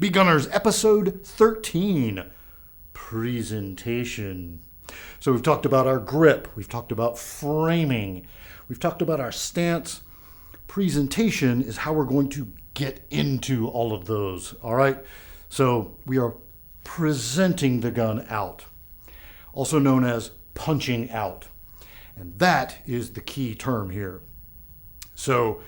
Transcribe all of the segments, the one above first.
BeGunners, episode 13, presentation. So we've talked about our grip, we've talked about framing, we've talked about our stance. Presentation is how we're going to get into all of those, all right? So we are presenting the gun out, also known as punching out. And that is the key term here. So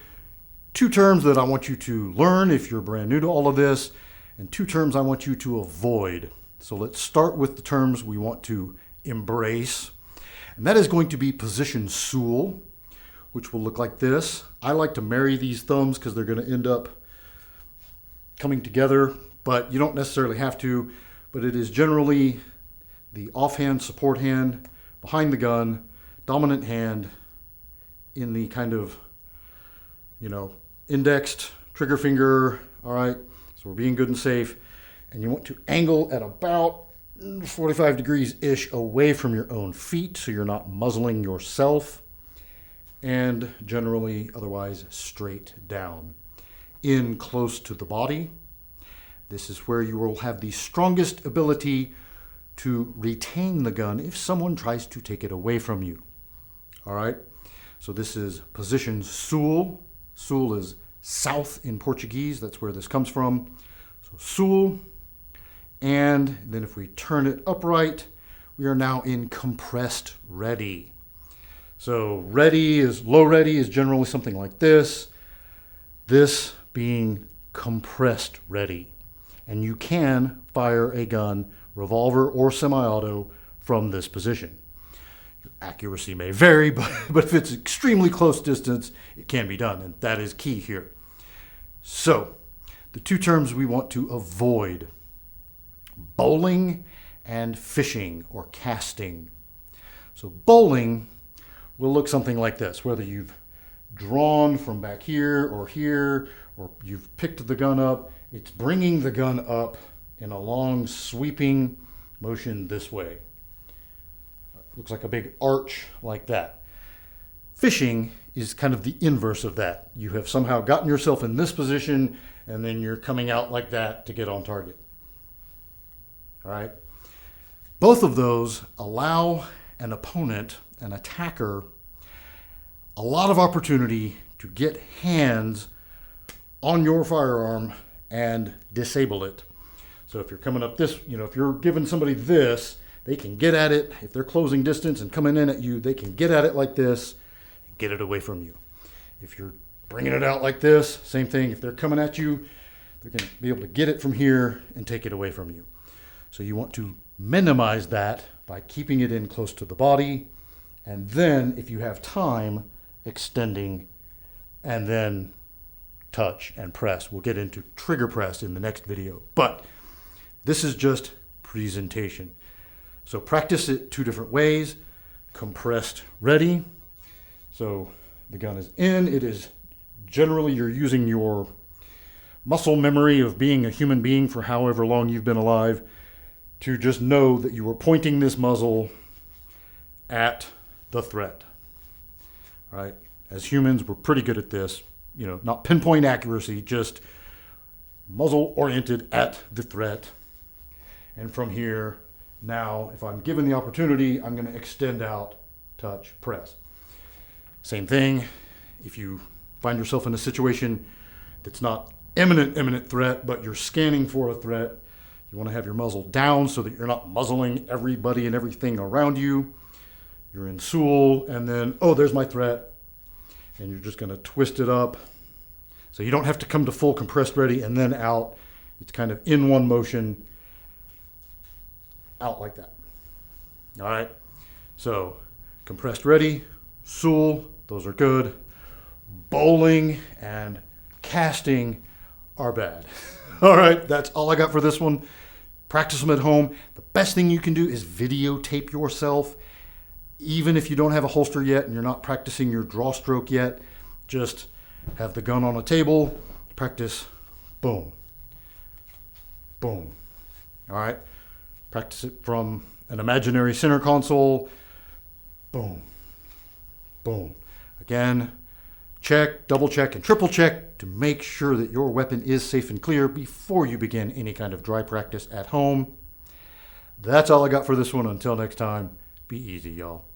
two terms that I want you to learn if you're brand new to all of this, and two terms I want you to avoid. So let's start with the terms we want to embrace. And that is going to be position Sul, which will look like this. I like to marry these thumbs because they're going to end up coming together, but you don't necessarily have to. But it is generally the offhand support hand behind the gun, dominant hand in the kind of, indexed trigger finger, all right? So we're being good and safe. And you want to angle at about 45 degrees-ish away from your own feet so you're not muzzling yourself. And generally, otherwise, straight down. In close to the body. This is where you will have the strongest ability to retain the gun if someone tries to take it away from you. All right? So this is position Sul. Sul is south in Portuguese. That's where this comes from. So Sul. And then if we turn it upright, we are now in compressed ready. So low ready is generally something like this. This being compressed ready. And you can fire a gun, revolver or semi-auto, from this position. Your accuracy may vary, but if it's extremely close distance, it can be done, and that is key here. So, the two terms we want to avoid: bowling and fishing or casting. So bowling will look something like this, whether you've drawn from back here, or you've picked the gun up. It's bringing the gun up in a long sweeping motion this way. Looks like a big arch like that. Fishing is kind of the inverse of that. You have somehow gotten yourself in this position and then you're coming out like that to get on target. All right? Both of those allow an opponent, an attacker, a lot of opportunity to get hands on your firearm and disable it. So if you're coming up this, if you're giving somebody this, they can get at it. If they're closing distance and coming in at you, they can get at it like this and get it away from you. If you're bringing it out like this, same thing. If they're coming at you, they're going to be able to get it from here and take it away from you. So you want to minimize that by keeping it in close to the body, and then if you have time, extending, and then touch and press. We'll get into trigger press in the next video, but this is just presentation. So practice it two different ways. Compressed ready. So the gun is in. It is generally, you're using your muscle memory of being a human being for however long you've been alive to just know that you are pointing this muzzle at the threat. All right? As humans, we're pretty good at this. Not pinpoint accuracy, just muzzle oriented at the threat. And from here, now, if I'm given the opportunity, I'm going to extend out, touch, press. Same thing. If you find yourself in a situation that's not imminent threat, but you're scanning for a threat, you want to have your muzzle down so that you're not muzzling everybody and everything around you. You're in Sul, and then, there's my threat. And you're just going to twist it up. So you don't have to come to full compressed ready and then out. It's kind of in one motion, out like that. All right. So compressed ready, Sul, those are good. Bowling and casting are bad. All right. That's all I got for this one. Practice them at home. The best thing you can do is videotape yourself. Even if you don't have a holster yet and you're not practicing your draw stroke yet, just have the gun on a table, practice, boom, boom. All right? Practice it from an imaginary center console, boom, boom. Again, check, double check, and triple check to make sure that your weapon is safe and clear before you begin any kind of dry practice at home. That's all I got for this one. Until next time, be easy, y'all.